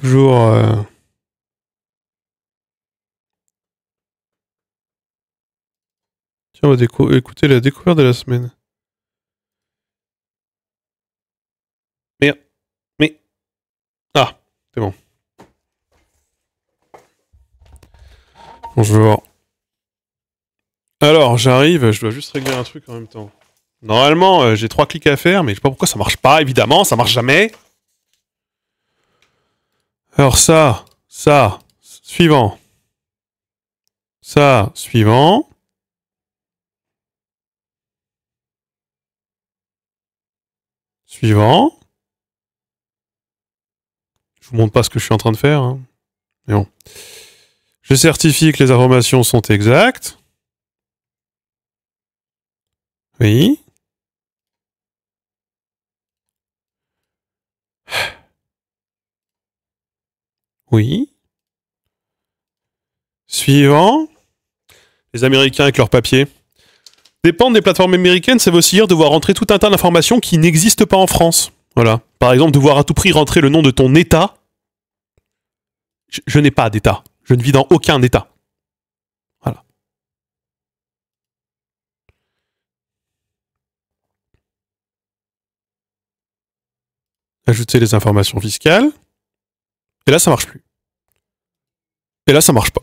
Toujours. Tiens, on va écouter la découverte de la semaine. Merde. Mais. Ah, c'est bon. Bonjour. Alors, j'arrive, je dois juste régler un truc en même temps. Normalement, j'ai 3 clics à faire, mais je sais pas pourquoi ça marche pas, évidemment, ça marche jamais. Alors ça, suivant. Ça, suivant. Suivant. Je vous montre pas ce que je suis en train de faire. Hein. Mais bon. Je certifie que les informations sont exactes. Oui. Oui. Suivant. Les Américains avec leurs papiers. Dépendre des plateformes américaines, ça veut aussi dire devoir rentrer tout un tas d'informations qui n'existent pas en France. Voilà. Par exemple, devoir à tout prix rentrer le nom de ton État. Je n'ai pas d'État. Je ne vis dans aucun État. Voilà. Ajouter les informations fiscales. Et là, ça marche plus. Et là, ça marche pas.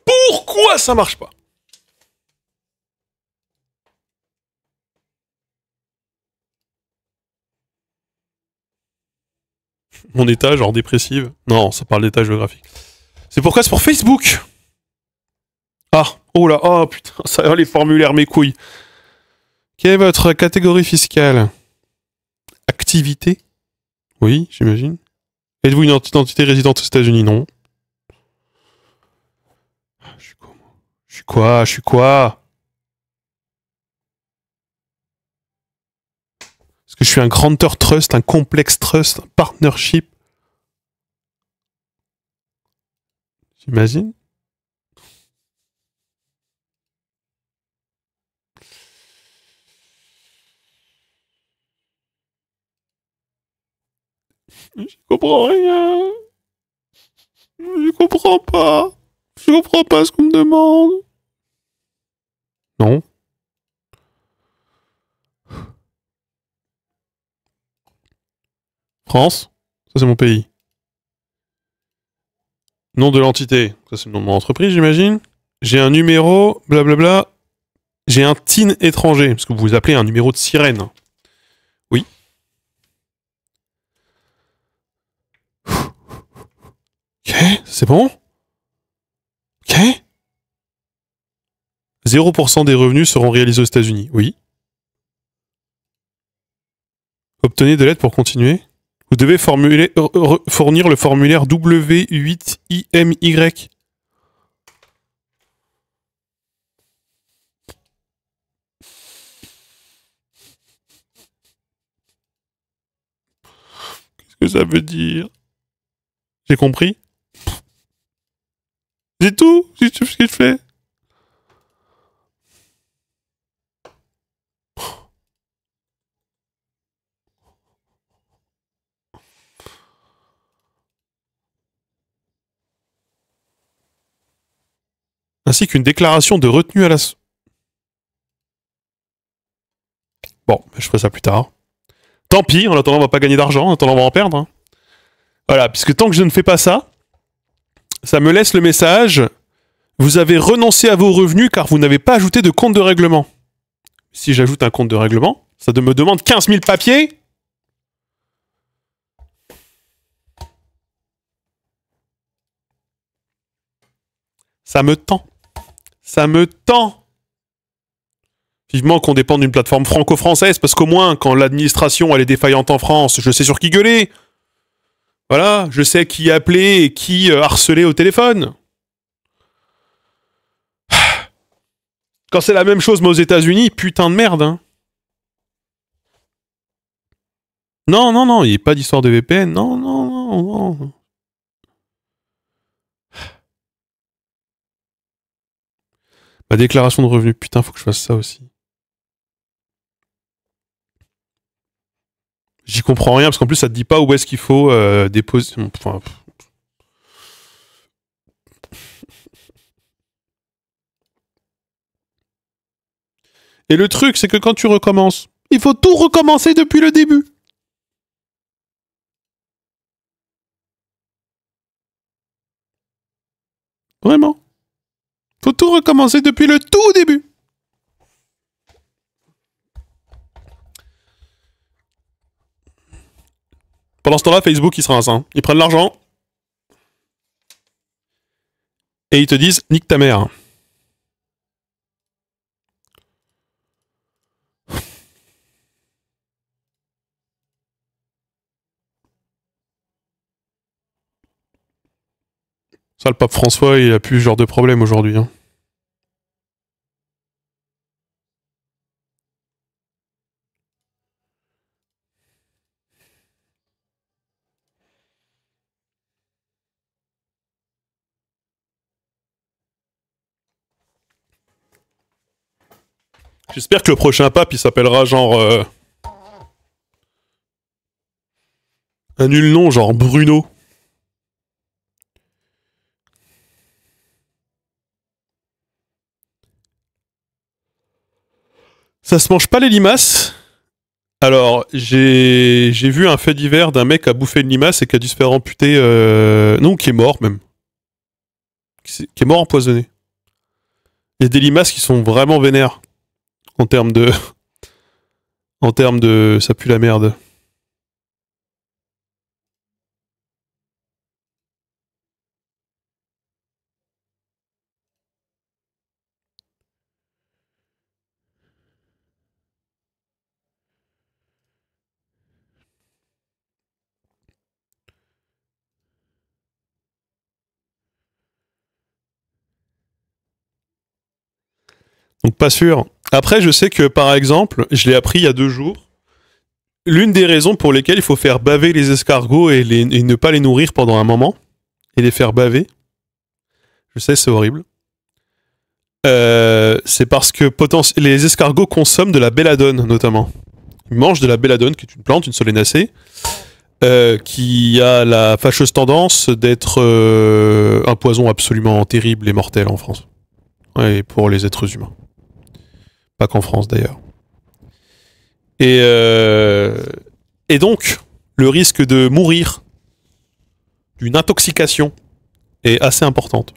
Pourquoi ça marche pas? Mon état, genre dépressive. Non, ça parle d'état géographique. C'est pourquoi c'est pour Facebook. Ah, oh là, oh putain, ça les formulaires, mes couilles. Quelle est votre catégorie fiscale? Activité? Oui, j'imagine. Êtes-vous une entité résidente aux États-Unis? Non. Je suis quoi? Je suis quoi? Je suis quoi? Est-ce que je suis un grantor trust, un complex trust, un partnership? J'imagine. Je comprends rien. Je comprends pas. Je comprends pas ce qu'on me demande. Non. France? Ça, c'est mon pays. Nom de l'entité. Ça, c'est le nom de mon entreprise, j'imagine. J'ai un numéro, blablabla. J'ai un TIN étranger. Parce que vous vous appelez un numéro de sirène. Oui. Ok, c'est bon. Ok. 0% des revenus seront réalisés aux États-Unis. Oui. Obtenez de l'aide pour continuer. Vous devez fournir le formulaire W8IMY. Qu'est-ce que ça veut dire? J'ai compris. C'est tout. C'est tout ce que je fais. Ainsi qu'une déclaration de retenue à la... Bon, je ferai ça plus tard. Tant pis, en attendant, on va pas gagner d'argent, en attendant, on va en perdre. Hein. Voilà, puisque tant que je ne fais pas ça, ça me laisse le message vous avez renoncé à vos revenus car vous n'avez pas ajouté de compte de règlement. Si j'ajoute un compte de règlement, ça me demande 15 000 papiers. Ça me tend. Ça me tend. Vivement qu'on dépende d'une plateforme franco-française, parce qu'au moins, quand l'administration elle est défaillante en France, je sais sur qui gueuler. Voilà, je sais qui appeler et qui harceler au téléphone. Quand c'est la même chose, mais aux États-Unis, putain de merde, hein. Non, non, non, il n'y a pas d'histoire de VPN. Non, non, non, non. Ma déclaration de revenus, putain, faut que je fasse ça aussi. J'y comprends rien parce qu'en plus ça te dit pas où est-ce qu'il faut déposer. Enfin, et le truc, c'est que quand tu recommences, il faut tout recommencer depuis le début. Vraiment. Faut tout recommencer depuis le tout début. Pendant ce temps-là, Facebook, ils se rincent. Hein. Ils prennent l'argent et ils te disent nique ta mère. Ça, le pape François, il a plus ce genre de problème aujourd'hui. Hein. J'espère que le prochain pape, il s'appellera genre un nul nom, genre Bruno. Ça se mange pas les limaces. Alors, j'ai vu un fait divers d'un mec qui a bouffé une limace et qui a dû se faire amputer. Non, qui est mort même. Qui est mort empoisonné. Il y a des limaces qui sont vraiment vénères en termes de. En termes de. Ça pue la merde. Donc, pas sûr. Après, je sais que par exemple, je l'ai appris il y a 2 jours. L'une des raisons pour lesquelles il faut faire baver les escargots et ne pas les nourrir pendant un moment et les faire baver, je sais, c'est horrible. C'est parce que les escargots consomment de la belladone, notamment. Ils mangent de la belladone, qui est une plante, une solanacée, qui a la fâcheuse tendance d'être un poison absolument terrible et mortel en France. Ouais, et pour les êtres humains. Pas qu'en France, d'ailleurs. Et, euh, et donc, le risque de mourir d'une intoxication est assez importante.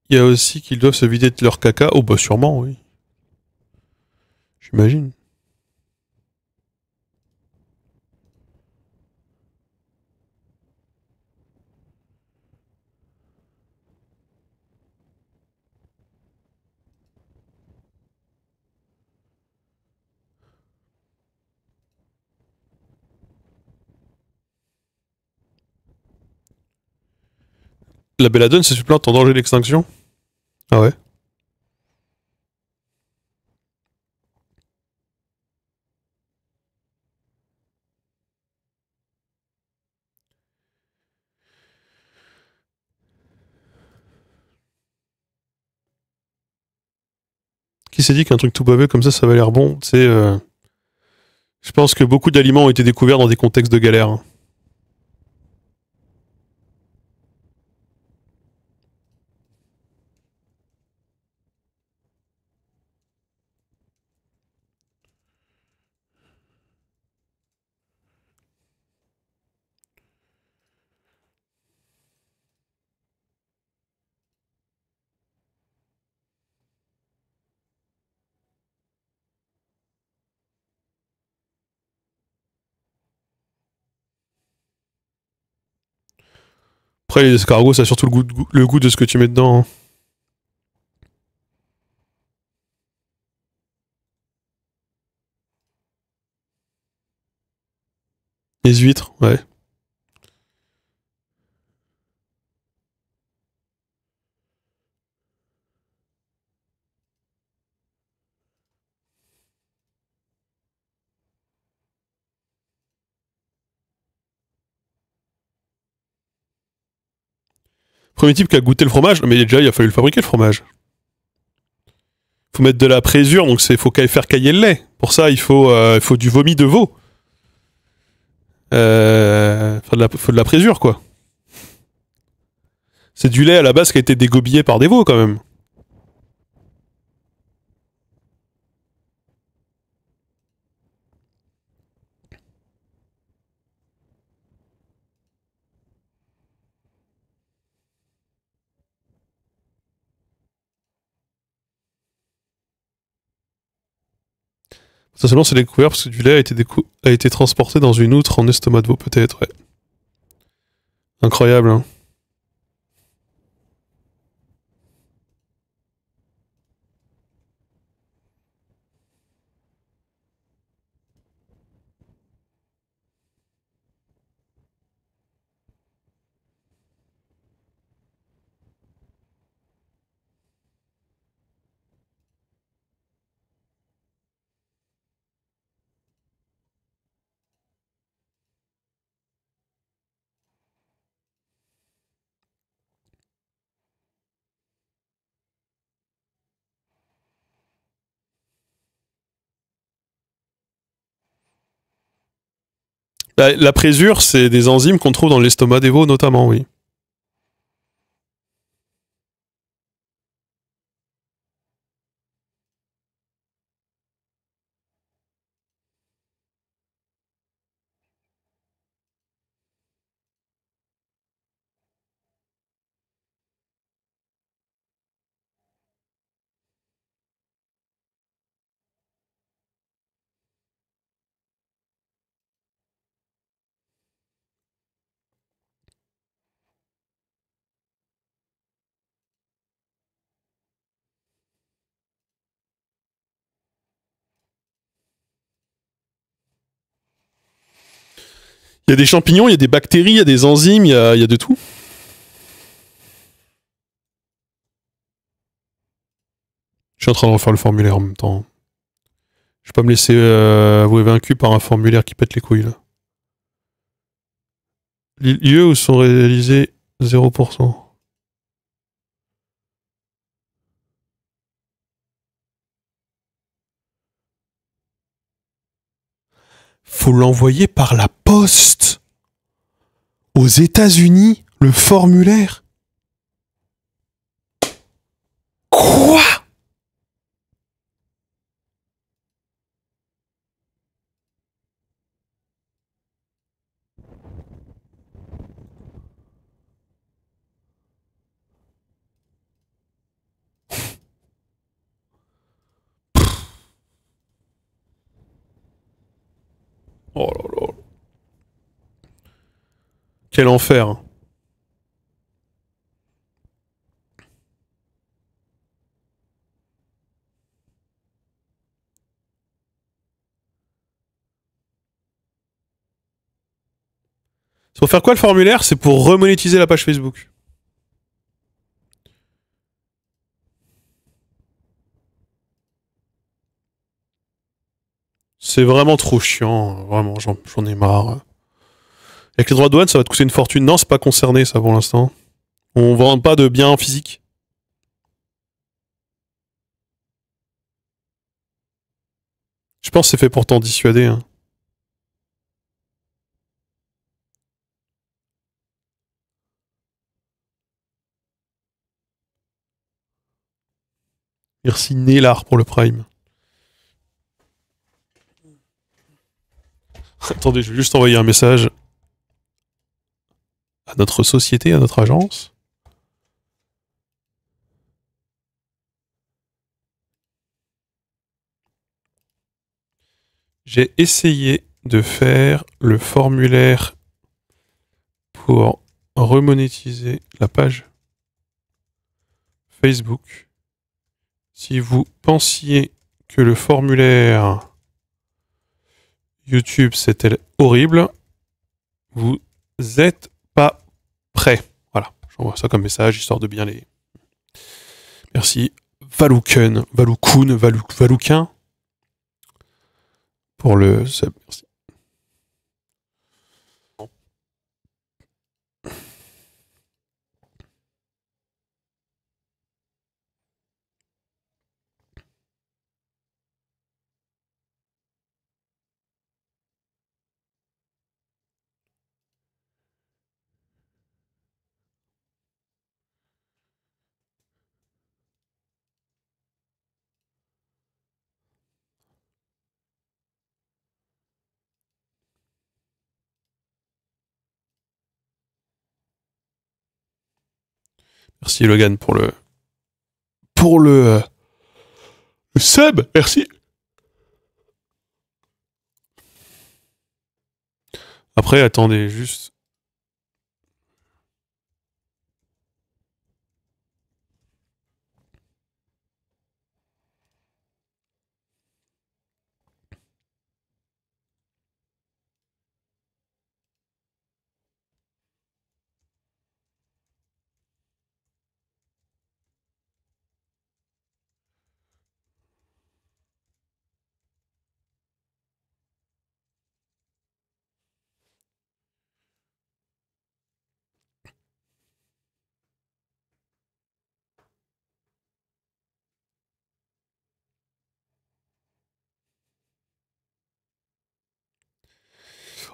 Il y a aussi qu'ils doivent se vider de leur caca. Oh bah sûrement, oui. J'imagine. La belladone, c'est une plante en danger d'extinction. Ah ouais. Qui s'est dit qu'un truc tout bavé comme ça va l'air bon? C'est, je pense que beaucoup d'aliments ont été découverts dans des contextes de galère. Hein. Après, les escargots, ça a surtout le goût de ce que tu mets dedans. Hein. Les huîtres, ouais. Premier type qui a goûté le fromage, mais déjà il a fallu le fabriquer le fromage. Faut mettre de la présure, donc faut faire cailler le lait. Pour ça, il faut du vomi de veau. Faut de la présure, quoi. C'est du lait à la base qui a été dégobillé par des veaux, quand même. Essentiellement, c'est découvert parce que du lait a été transporté dans une outre en estomac de veau, peut-être, ouais. Incroyable, hein. La présure, c'est des enzymes qu'on trouve dans l'estomac des veaux, notamment, oui. Il y a des champignons, il y a des bactéries, il y a des enzymes, il y a de tout. Je suis en train de refaire le formulaire en même temps. Je vais pas me laisser avouer vaincu par un formulaire qui pète les couilles, là. Lieux où sont réalisés 0%. Faut l'envoyer par la poste. Aux États-Unis, le formulaire. Quoi? Oh là là. Quel enfer. C'est pour faire quoi le formulaire? C'est pour remonétiser la page Facebook. C'est vraiment trop chiant. Vraiment, j'en ai marre. Avec les droits de douane, ça va te coûter une fortune. Non, c'est pas concerné, ça, pour l'instant. On vend pas de biens physiques. Je pense que c'est fait pour t'en dissuader. Hein. Merci Nélar pour le Prime. Attendez, je vais juste envoyer un message à notre société, à notre agence. J'ai essayé de faire le formulaire pour remonétiser la page Facebook. Si vous pensiez que le formulaire YouTube c'était horrible, vous êtes pas prêts. Voilà, j'envoie ça comme message histoire de bien les. Merci Valouken, Valouquin pour le sub. Merci. Merci Logan le sub, merci. Après, attendez, juste.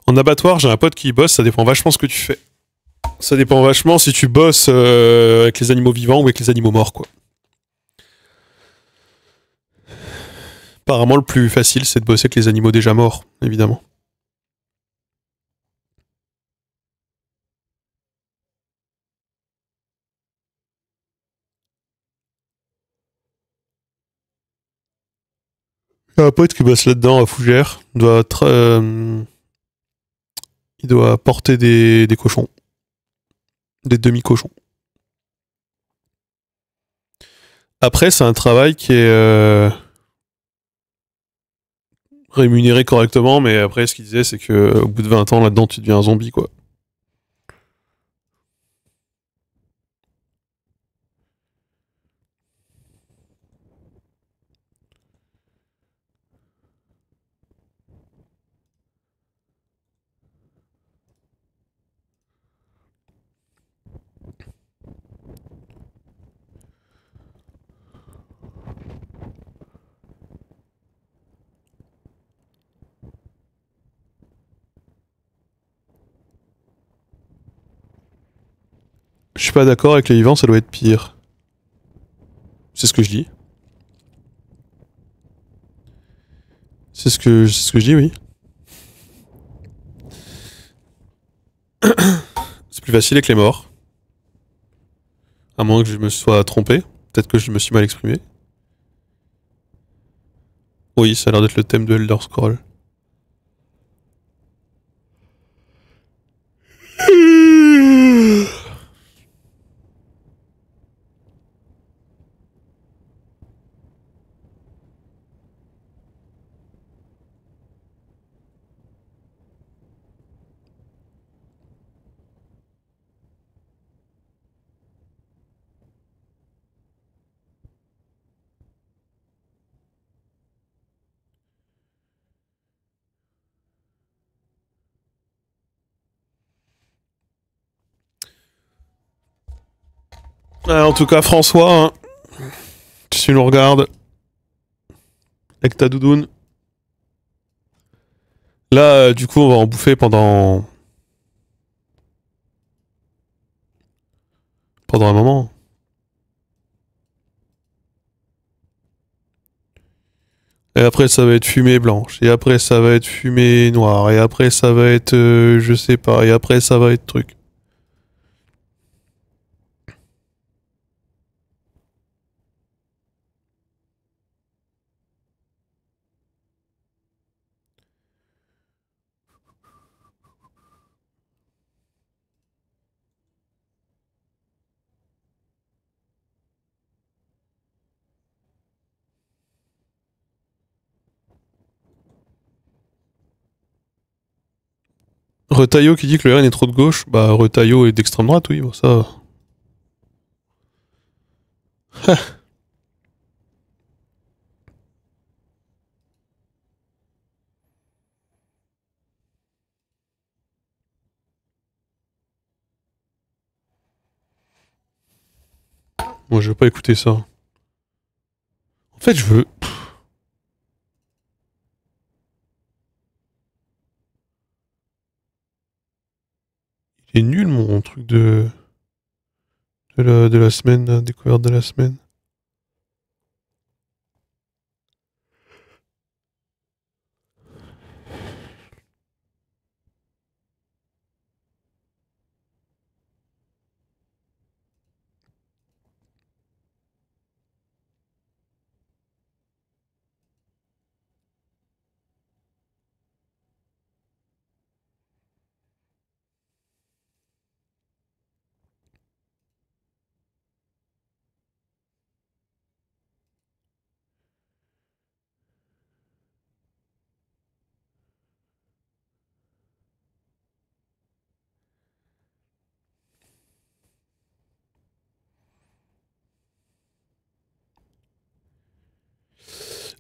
En abattoir, j'ai un pote qui bosse, ça dépend vachement ce que tu fais. Ça dépend vachement si tu bosses avec les animaux vivants ou avec les animaux morts, quoi. Apparemment, le plus facile, c'est de bosser avec les animaux déjà morts, évidemment. J'ai un pote qui bosse là-dedans à Fougères. Il doit porter des cochons. Des demi-cochons. Après, c'est un travail qui est rémunéré correctement, mais après, ce qu'il disait, c'est que au bout de 20 ans, là-dedans, tu deviens un zombie, quoi. Je suis pas d'accord avec les vivants, ça doit être pire. C'est ce que je dis. C'est ce que je dis, oui. C'est plus facile avec les morts. À moins que je me sois trompé. Peut-être que je me suis mal exprimé. Oui, ça a l'air d'être le thème de Elder Scroll. En tout cas, François, hein, si tu nous regardes, avec ta doudoune. Là, du coup, on va en bouffer pendant un moment. Et après, ça va être fumée blanche. Et après, ça va être fumée noire. Et après, ça va être, je sais pas. Et après, ça va être truc. Retaillot qui dit que le RN est trop de gauche. Bah, Retaillot est d'extrême droite, oui, bon, ça. Moi, je veux pas écouter ça. En fait, je veux. Il est nul, mon truc de la semaine, la découverte de la semaine.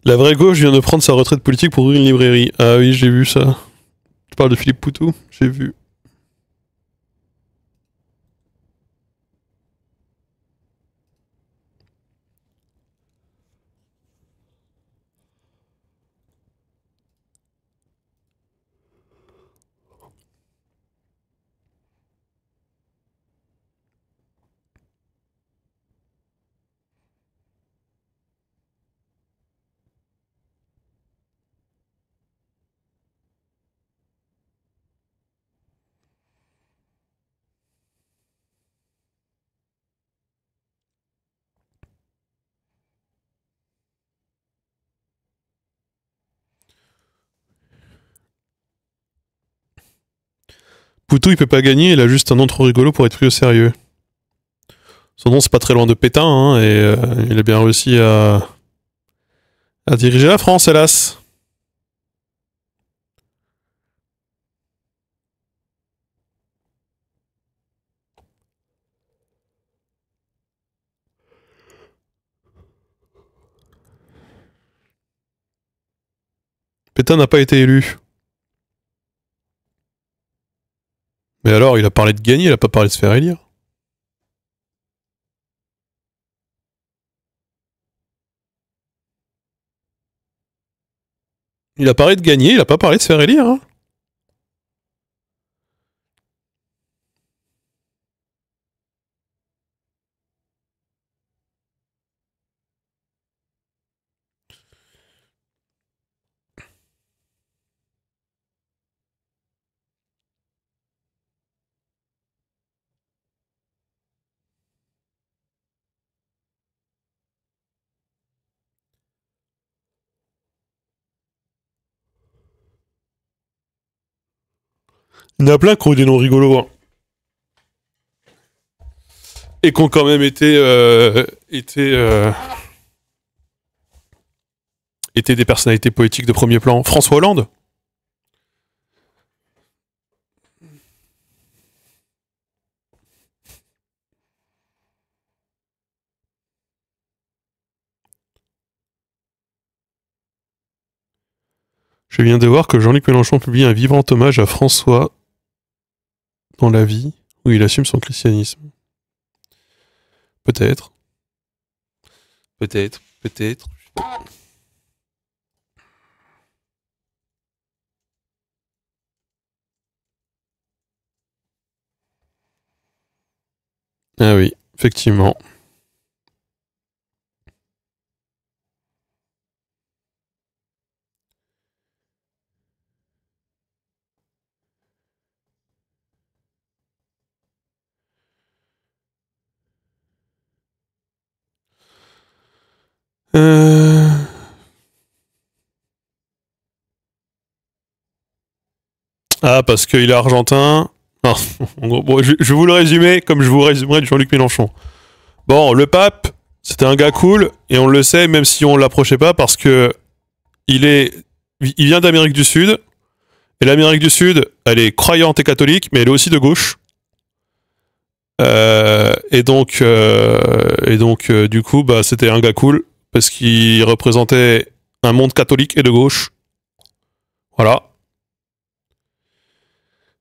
La vraie gauche vient de prendre sa retraite politique pour ouvrir une librairie. Ah oui, j'ai vu ça. Tu parles de Philippe Poutou? J'ai vu. Poutou, il peut pas gagner, il a juste un nom trop rigolo pour être pris au sérieux. Son nom, c'est pas très loin de Pétain, hein, et il a bien réussi à diriger la France, hélas. Pétain n'a pas été élu. Mais alors, il a parlé de gagner, il a pas parlé de se faire élire. Il a parlé de gagner, il a pas parlé de se faire élire. Hein. Il y en a plein qui ont eu des noms rigolos. Hein. Et qui ont quand même été des personnalités politiques de premier plan. François Hollande. Je viens de voir que Jean-Luc Mélenchon publie un vivant hommage à François dans la vie, où il assume son christianisme. Peut-être. Peut-être. Peut-être. Ah oui, effectivement. Ah, parce qu'il est argentin. Non, en gros, bon, je vais vous le résumer comme je vous résumerai du Jean-Luc Mélenchon. Bon, le pape, c'était un gars cool, et on le sait, même si on l'approchait pas, parce que il vient d'Amérique du Sud, et l'Amérique du Sud, elle est croyante et catholique, mais elle est aussi de gauche. Du coup, bah, c'était un gars cool, parce qu'il représentait un monde catholique et de gauche. Voilà.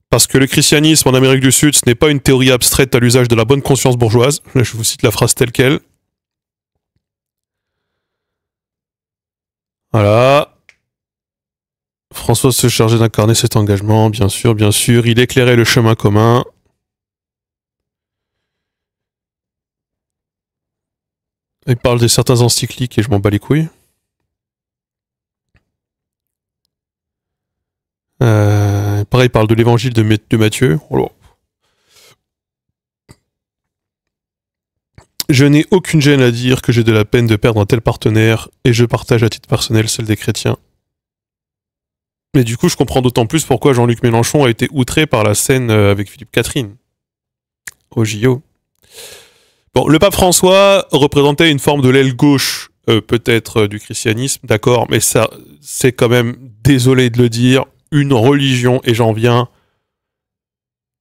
Parce que le christianisme en Amérique du Sud, ce n'est pas une théorie abstraite à l'usage de la bonne conscience bourgeoise. Là, je vous cite la phrase telle quelle. Voilà. François se chargeait d'incarner cet engagement, bien sûr, bien sûr. Il éclairait le chemin commun. Il parle de certains encycliques et je m'en bats les couilles. Pareil, il parle de l'évangile de Matthieu. Oh. Je n'ai aucune gêne à dire que j'ai de la peine de perdre un tel partenaire et je partage à titre personnel celle des chrétiens. Mais du coup, je comprends d'autant plus pourquoi Jean-Luc Mélenchon a été outré par la scène avec Philippe Catherine au JO. Bon, le pape François représentait une forme de l'aile gauche, peut-être, du christianisme, d'accord, mais ça, c'est quand même, désolé de le dire, une religion, et j'en viens,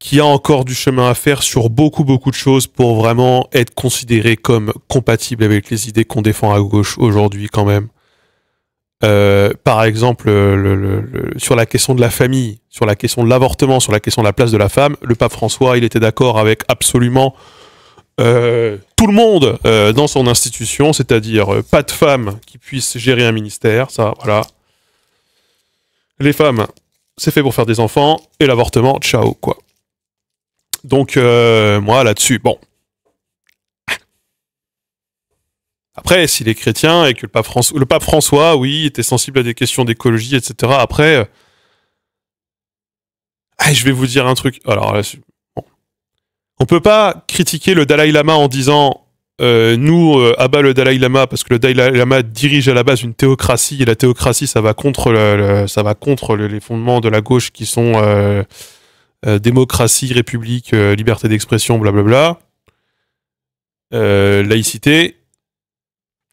qui a encore du chemin à faire sur beaucoup, beaucoup de choses pour vraiment être considéré comme compatible avec les idées qu'on défend à gauche aujourd'hui, quand même. Par exemple, sur la question de la famille, sur la question de l'avortement, sur la question de la place de la femme, le pape François, il était d'accord avec absolument tout le monde dans son institution, c'est-à-dire pas de femme qui puisse gérer un ministère, ça, voilà. Les femmes, c'est fait pour faire des enfants, et l'avortement, ciao, quoi. Donc, moi, là-dessus, bon. Après, s'il est chrétien et que le pape François, oui, était sensible à des questions d'écologie, etc., après, je vais vous dire un truc. Alors là, bon. On peut pas critiquer le Dalai Lama en disant nous, abat le Dalai Lama parce que le Dalai Lama dirige à la base une théocratie et la théocratie, ça va contre, ça va contre les fondements de la gauche qui sont démocratie, république, liberté d'expression, blablabla, laïcité,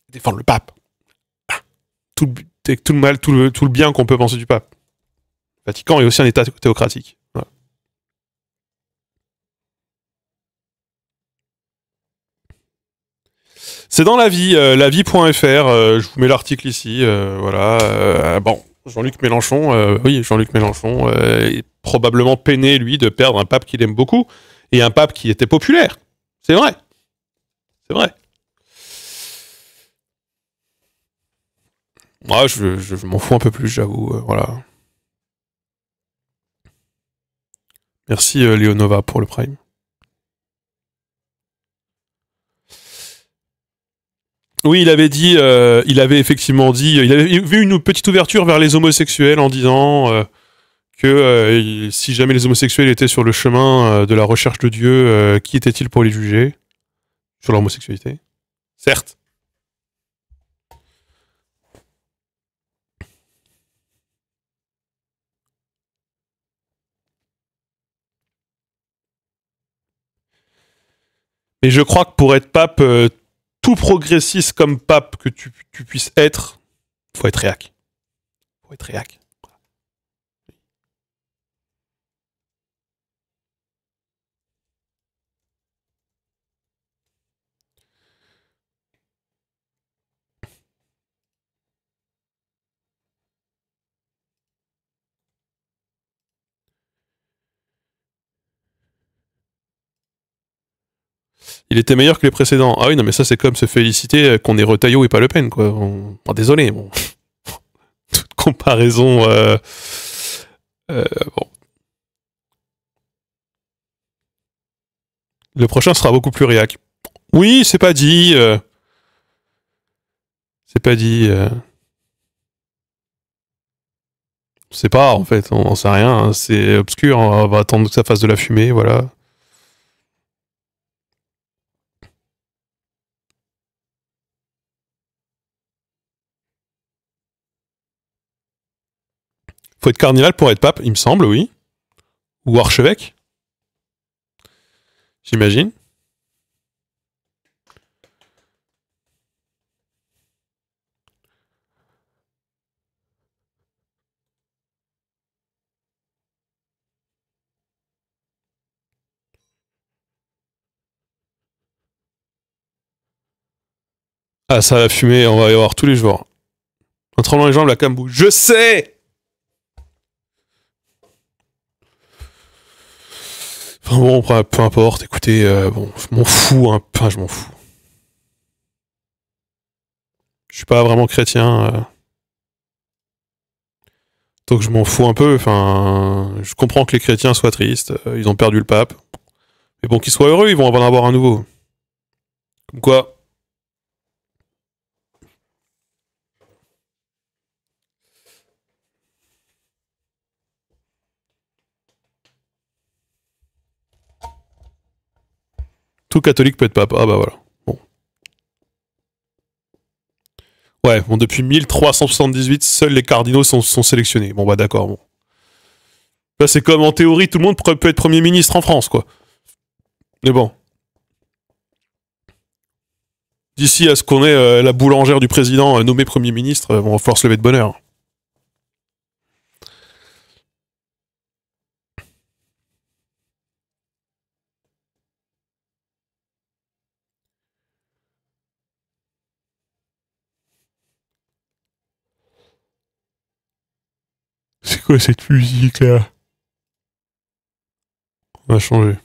défendre le pape. Tout le mal, tout le bien qu'on peut penser du pape. Le Vatican est aussi un État théocratique. Voilà. C'est dans la vie, lavie.fr, je vous mets l'article ici, voilà. Bon, Jean-Luc Mélenchon, oui, Jean-Luc Mélenchon est probablement peiné, lui, de perdre un pape qu'il aime beaucoup, et un pape qui était populaire. C'est vrai. C'est vrai. Moi, je m'en fous un peu plus, j'avoue, voilà. Merci Léonova pour le Prime. Oui, il avait effectivement dit, il avait vu une petite ouverture vers les homosexuels en disant que si jamais les homosexuels étaient sur le chemin de la recherche de Dieu, qui était-il pour les juger sur leur homosexualité? Certes. Mais je crois que pour être pape, tout progressiste comme pape que tu puisses être, faut être réac. Faut être réac. Il était meilleur que les précédents. Ah oui, non, mais ça, c'est comme se féliciter qu'on est Retailleau et pas Le Pen, quoi. Désolé, bon. Toute comparaison. Euh, bon. Le prochain sera beaucoup plus réac. Oui, c'est pas dit. C'est pas dit. On sait pas, en fait. On sait rien. Hein. C'est obscur. On va attendre que ça fasse de la fumée, voilà. Faut être cardinal pour être pape, il me semble, oui. Ou archevêque, j'imagine. Ah, ça va fumer, on va y avoir tous les jours. En tremblant les jambes, la cam bouge. Je sais. Enfin bon, peu importe, écoutez, bon, je m'en fous, hein. Enfin, je m'en fous. Je suis pas vraiment chrétien, donc je m'en fous un peu. Enfin, je comprends que les chrétiens soient tristes, ils ont perdu le pape. Mais bon, qu'ils soient heureux, ils vont en avoir un nouveau. Comme quoi, tout catholique peut être pape. Ah bah voilà. Bon. Ouais, bon, depuis 1378, seuls les cardinaux sont sélectionnés. Bon bah d'accord, bon. Là, c'est comme en théorie, tout le monde peut être Premier ministre en France, quoi. Mais bon. D'ici à ce qu'on ait la boulangère du président nommée Premier ministre, on va falloir se lever de bonne heure. quoi cette musique là? On va changer.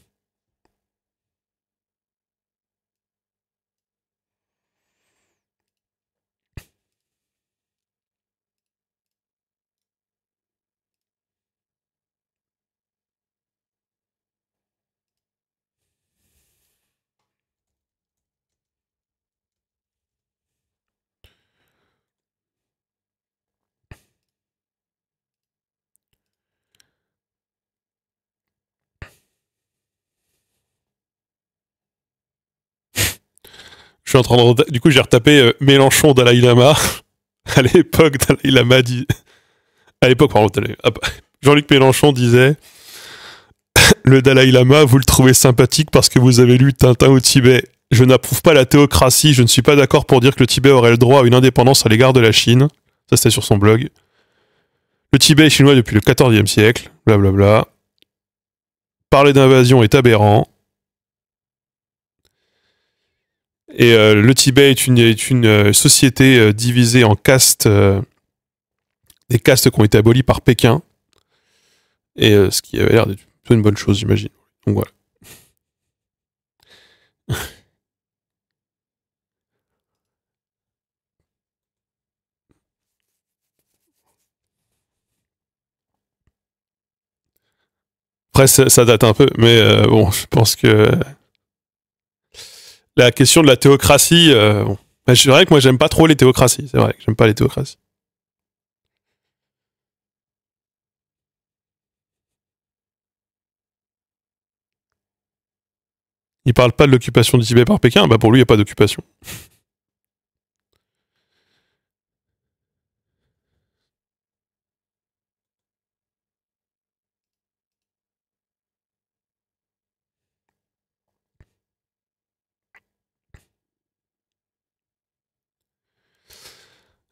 Je suis en train de... Du coup, j'ai retapé Mélenchon Dalai Lama. À l'époque, Dalai Lama dit... À l'époque, pardon, Jean-Luc Mélenchon disait le Dalai Lama, vous le trouvez sympathique parce que vous avez lu Tintin au Tibet. Je n'approuve pas la théocratie, je ne suis pas d'accord pour dire que le Tibet aurait le droit à une indépendance à l'égard de la Chine. Ça, c'était sur son blog. Le Tibet est chinois depuis le XIVe siècle, blablabla. Parler d'invasion est aberrant. Et le Tibet est une société divisée en castes, des castes qui ont été abolies par Pékin. Et ce qui avait l'air d'être une bonne chose, j'imagine. Donc voilà. Après, ça date un peu, mais bon, je pense que la question de la théocratie, bon. C'est vrai que moi, j'aime pas trop les théocraties. C'est vrai que j'aime pas les théocraties. Il parle pas de l'occupation du Tibet par Pékin, bah pour lui, il n'y a pas d'occupation.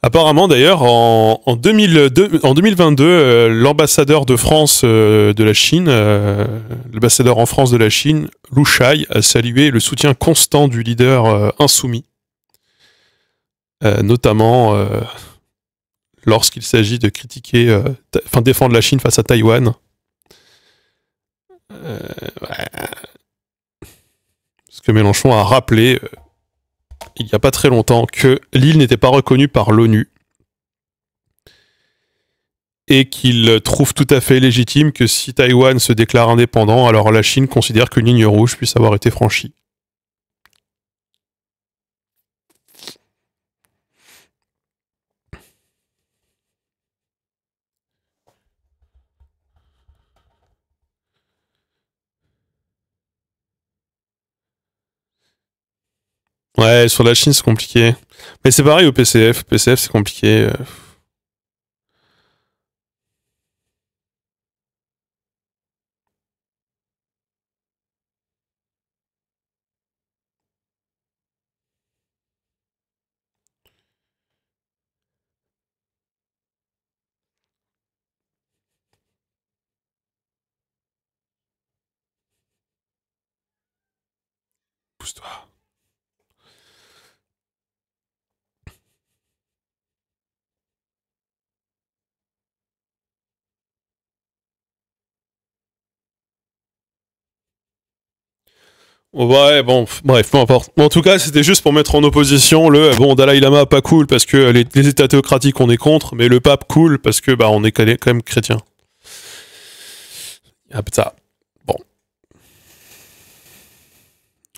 Apparemment, d'ailleurs, en 2022, l'ambassadeur de France de la Chine, l'ambassadeur en France de la Chine, Lu Shai, a salué le soutien constant du leader insoumis, notamment lorsqu'il s'agit de critiquer, enfin défendre la Chine face à Taïwan. Ouais. Parce que Mélenchon a rappelé il n'y a pas très longtemps que l'île n'était pas reconnue par l'ONU et qu'il trouve tout à fait légitime que si Taïwan se déclare indépendant, alors la Chine considère qu'une ligne rouge puisse avoir été franchie. Ouais, sur la Chine, c'est compliqué. Mais c'est pareil au PCF. PCF, c'est compliqué. Pousse-toi. Ouais, bon, bref, peu importe. Bon, en tout cas, c'était juste pour mettre en opposition le bon Dalai Lama pas cool parce que les États théocratiques on est contre, mais le pape cool parce que bah on est quand même chrétien. Ah ça. Bon.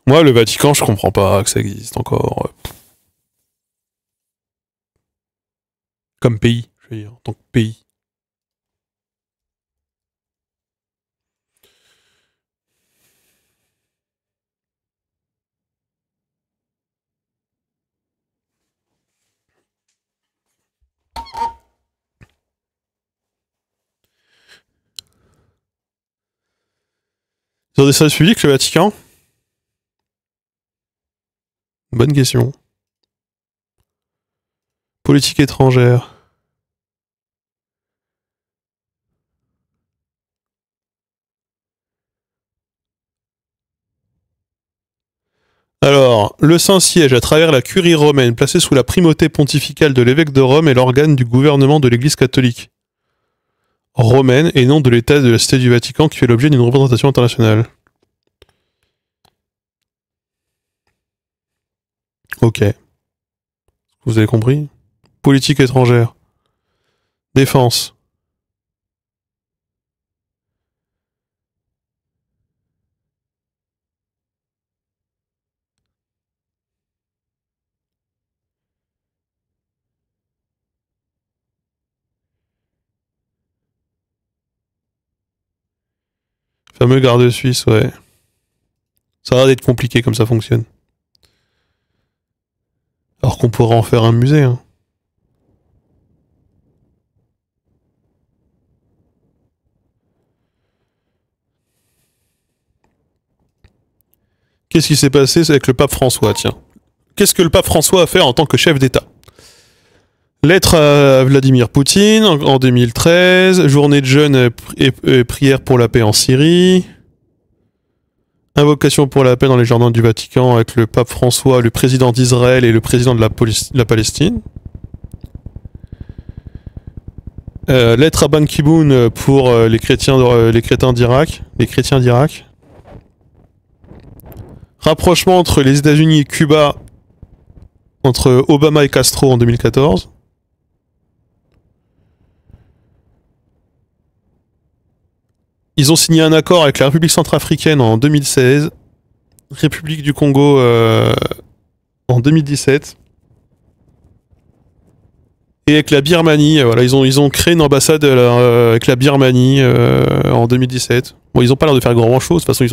Moi, le Vatican, je comprends pas que ça existe encore comme pays, je veux dire, en tant que pays. Ils ont des services publics, le Vatican? Bonne question. Politique étrangère. Alors, le Saint-Siège, à travers la curie romaine, placé sous la primauté pontificale de l'évêque de Rome, est l'organe du gouvernement de l'Église catholique. romaine et non de l'État de la Cité du Vatican qui fait l'objet d'une représentation internationale. Ok. Vous avez compris? Politique étrangère. Défense. Fameux garde suisse, ouais. Ça a l'air d'être compliqué comme ça fonctionne. Alors qu'on pourrait en faire un musée, hein. Qu'est-ce qui s'est passé avec le pape François, tiens? Qu'est-ce que le pape François a fait en tant que chef d'État? Lettre à Vladimir Poutine en 2013, journée de jeûne et prière pour la paix en Syrie, invocation pour la paix dans les jardins du Vatican avec le pape François, le président d'Israël et le président de la Palestine. Lettre à Ban Ki-moon pour les crétiens d'Irak. Rapprochement entre les États-Unis et Cuba, entre Obama et Castro en 2014. Ils ont signé un accord avec la République centrafricaine en 2016, République du Congo en 2017, et avec la Birmanie. Voilà, ils ont créé une ambassade avec la Birmanie en 2017. Bon, ils n'ont pas l'air de faire grand chose. De toute façon, ils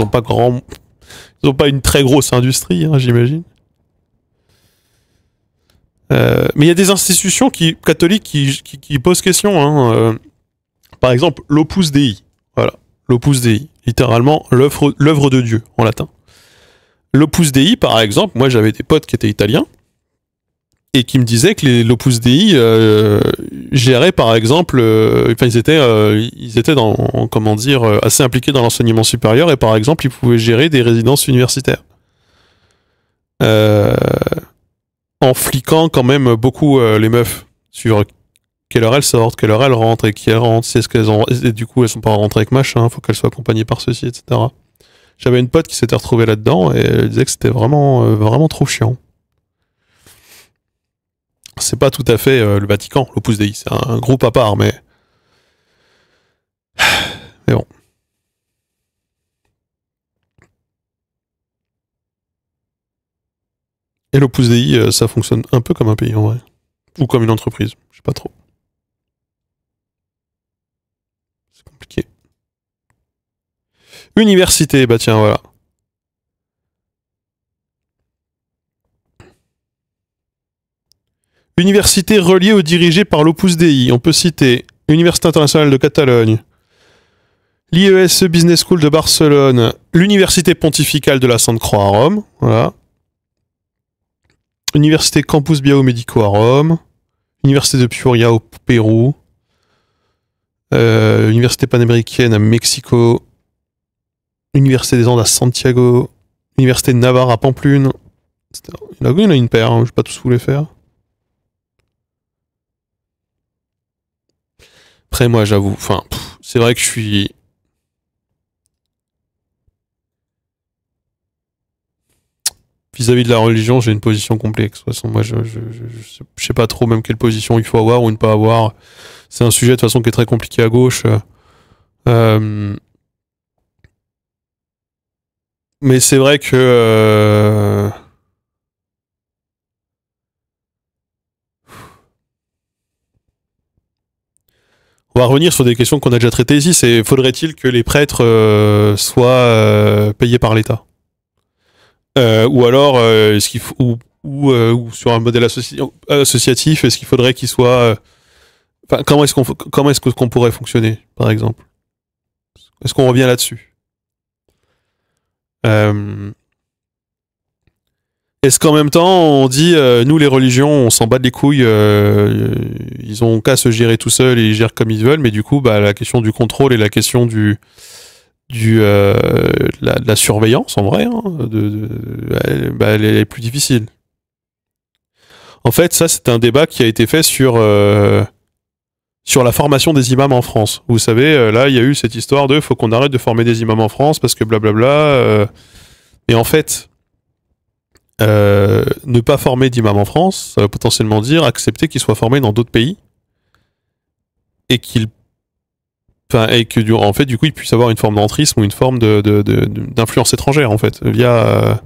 n'ont pas une très grosse industrie, hein, j'imagine. Mais il y a des institutions catholiques qui posent question. Hein, par exemple, l'Opus Dei. Voilà. L'Opus Dei, littéralement l'œuvre de Dieu en latin. L'Opus Dei, par exemple, moi j'avais des potes qui étaient italiens et qui me disaient que l'Opus Dei gérait, par exemple, ils étaient dans, comment dire, assez impliqués dans l'enseignement supérieur et par exemple ils pouvaient gérer des résidences universitaires. En fliquant quand même beaucoup les meufs sur quelle heure elles sortent, quelle heure elles rentrent, et qui elles rentrent, si est-ce qu'elles ont... Et du coup, elles sont pas rentrées avec machin, faut qu'elles soient accompagnées par ceci, etc. J'avais une pote qui s'était retrouvée là-dedans, et elle disait que c'était vraiment, vraiment trop chiant. C'est pas tout à fait le Vatican, l'Opus Dei, c'est un groupe à part, mais... Mais bon. Et l'Opus Dei, ça fonctionne un peu comme un pays, en vrai. Ou comme une entreprise, je sais pas trop. Compliqué. Université, bah tiens, voilà. Université reliée ou dirigée par l'Opus Dei. On peut citer l'Université internationale de Catalogne, l'IESE Business School de Barcelone, l'Université pontificale de la Sainte Croix à Rome, voilà. Université Campus Biomedico à Rome, Université de Puria au Pérou, Université panaméricaine à Mexico, Université des Andes à Santiago, Université de Navarre à Pamplune. Il y en a une paire, hein, je vais pas tous vous les faire. Après, moi, j'avoue, enfin, c'est vrai que je suis... Vis-à-vis de la religion, j'ai une position complexe. De toute façon, moi, je sais pas trop même quelle position il faut avoir ou ne pas avoir. C'est un sujet, de toute façon, qui est très compliqué à gauche. Mais c'est vrai que... On va revenir sur des questions qu'on a déjà traitées ici. C'est faudrait-il que les prêtres soient payés par l'État, ou alors est-ce qu'il faut ou sur un modèle associatif, est-ce qu'il faudrait qu'il soit comment est-ce qu'on pourrait fonctionner, par exemple? Est-ce qu'on revient là-dessus? Est-ce qu'en même temps, on dit, nous les religions, on s'en bat les couilles, ils ont qu'à se gérer tout seuls et ils gèrent comme ils veulent, mais du coup, bah, la question du contrôle et la question de la surveillance, en vrai, hein, elle est plus difficile. En fait, ça, c'est un débat qui a été fait sur sur la formation des imams en France. Vous savez, là, il y a eu cette histoire de faut qu'on arrête de former des imams en France parce que blablabla. Et en fait, ne pas former d'imams en France, ça veut potentiellement dire accepter qu'ils soient formés dans d'autres pays et et que en fait, du coup, ils puissent avoir une forme d'entrisme ou une forme d'influence étrangère, en fait, via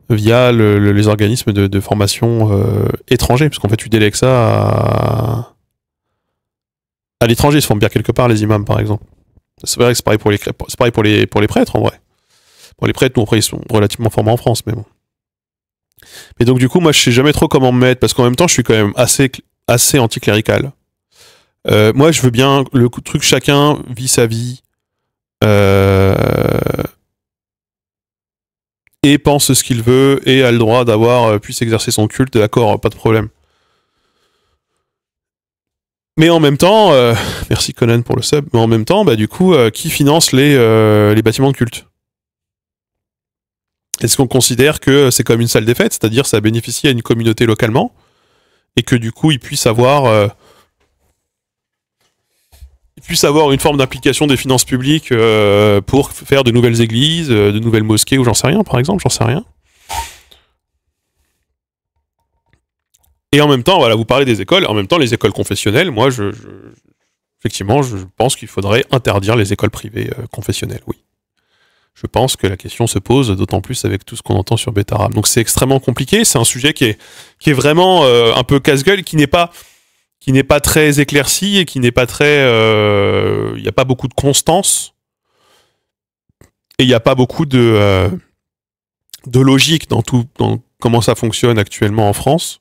les organismes de formation étrangers, parce qu'en fait, tu délègues ça à l'étranger. Ils se forment bien quelque part, les imams, par exemple. C'est vrai que c'est pareil pour les prêtres, en vrai. Pour les prêtres, nous, après, ils sont relativement formés en France, mais bon. Mais donc, du coup, moi, je sais jamais trop comment me mettre, parce qu'en même temps, je suis quand même assez anticlérical. Moi, je veux bien le truc, chacun vit sa vie et pense ce qu'il veut et a le droit d'avoir puisse exercer son culte, d'accord, pas de problème. Mais en même temps, merci Conan pour le sub, mais en même temps, bah, du coup, qui finance les bâtiments de culte? Est-ce qu'on considère que c'est comme une salle des fêtes, c'est-à-dire ça bénéficie à une communauté localement et que du coup, ils puissent avoir une forme d'implication des finances publiques pour faire de nouvelles églises, de nouvelles mosquées, ou j'en sais rien, par exemple, j'en sais rien. Et en même temps, voilà, vous parlez des écoles, en même temps, les écoles confessionnelles, moi, effectivement, je pense qu'il faudrait interdire les écoles privées confessionnelles, oui. Je pense que la question se pose, d'autant plus avec tout ce qu'on entend sur Betaram. Donc c'est extrêmement compliqué, c'est un sujet qui est vraiment un peu casse-gueule, qui n'est pas très éclairci et qui n'est pas très... Il n'y a pas beaucoup de constance et il n'y a pas beaucoup de logique dans comment ça fonctionne actuellement en France.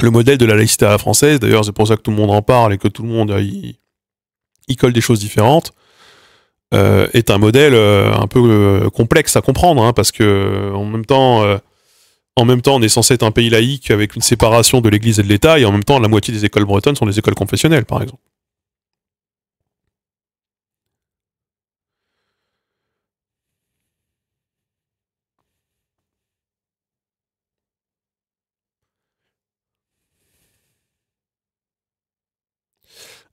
Le modèle de la laïcité à la française, d'ailleurs c'est pour ça que tout le monde en parle et que tout le monde y colle des choses différentes, est un modèle un peu complexe à comprendre, hein, parce que en même temps, on est censé être un pays laïque avec une séparation de l'Église et de l'État, et en même temps, la moitié des écoles bretonnes sont des écoles confessionnelles, par exemple.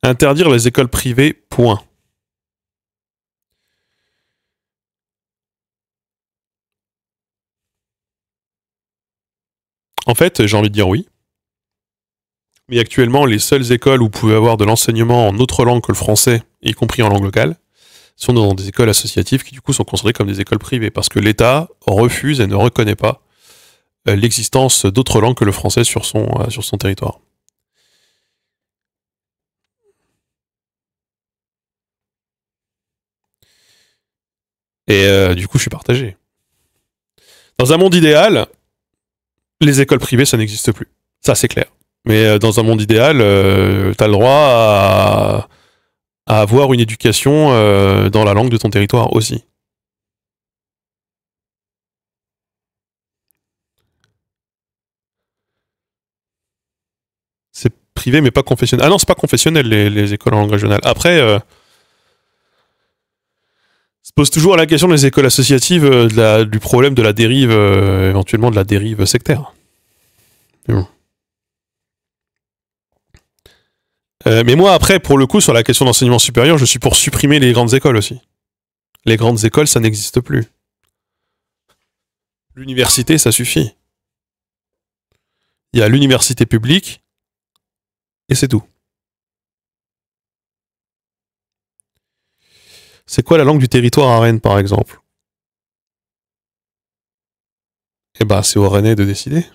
Interdire les écoles privées, point. En fait, j'ai envie de dire oui. Mais actuellement, les seules écoles où vous pouvez avoir de l'enseignement en autre langue que le français, y compris en langue locale, sont dans des écoles associatives qui du coup sont considérées comme des écoles privées, parce que l'État refuse et ne reconnaît pas l'existence d'autres langues que le français sur son territoire. Et du coup, je suis partagé. Dans un monde idéal, les écoles privées, ça n'existe plus. Ça, c'est clair. Mais dans un monde idéal, t'as le droit à avoir une éducation dans la langue de ton territoire aussi. C'est privé, mais pas confessionnel. Ah non, c'est pas confessionnel, les écoles en langue régionale. Après, se pose toujours la question des écoles associatives, du problème de la dérive, éventuellement de la dérive sectaire. Mais bon. Mais moi, après, pour le coup, sur la question d'enseignement supérieur, je suis pour supprimer les grandes écoles aussi. Les grandes écoles, ça n'existe plus. L'université, ça suffit. Il y a l'université publique, et c'est tout. C'est quoi la langue du territoire à Rennes, par exemple? Eh ben, c'est aux Rennais de décider.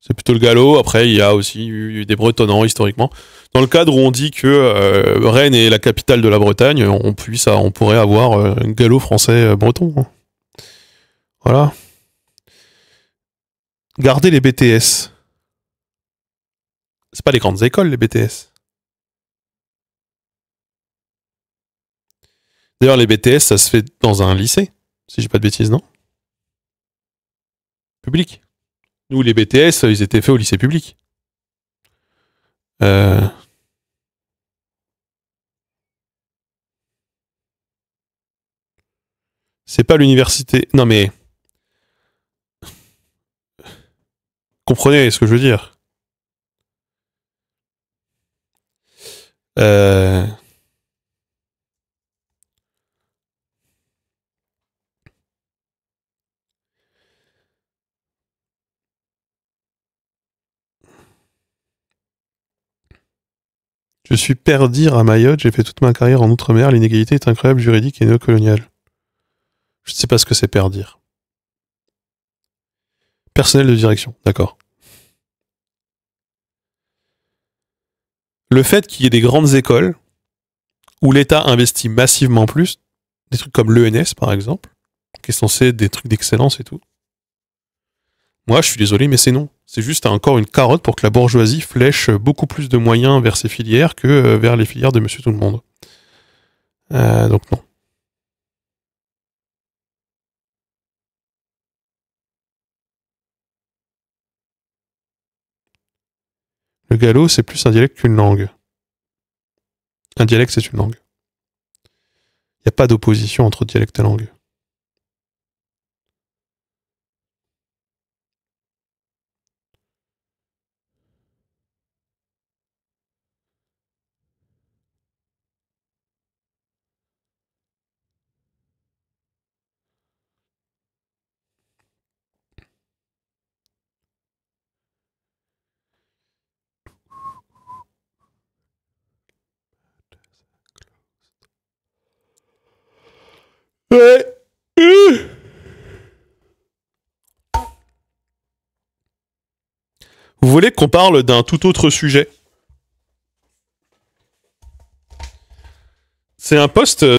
C'est plutôt le gallo. Après, il y a aussi eu des bretonnants historiquement. Dans le cadre où on dit que Rennes est la capitale de la Bretagne, on pourrait avoir un gallo français breton. Voilà. Gardez les BTS. C'est pas les grandes écoles, les BTS. D'ailleurs, les BTS, ça se fait dans un lycée, si j'ai pas de bêtises, non? Public. Nous, les BTS, ils étaient faits au lycée public. Euh, C'est pas l'université. Non mais... Comprenez ce que je veux dire. Je suis perdir à Mayotte, j'ai fait toute ma carrière en Outre-mer, l'inégalité est incroyable, juridique et néocoloniale. Je ne sais pas ce que c'est perdir. Personnel de direction, d'accord. Le fait qu'il y ait des grandes écoles où l'État investit massivement plus, des trucs comme l'ENS par exemple, qui est censé être des trucs d'excellence et tout. Moi, je suis désolé, mais c'est non. C'est juste encore une carotte pour que la bourgeoisie flèche beaucoup plus de moyens vers ses filières que vers les filières de Monsieur Tout-le-Monde. Donc non. Le gallo, c'est plus un dialecte qu'une langue. Un dialecte, c'est une langue. Il n'y a pas d'opposition entre dialecte et langue. Ouais. Vous voulez qu'on parle d'un tout autre sujet? C'est un post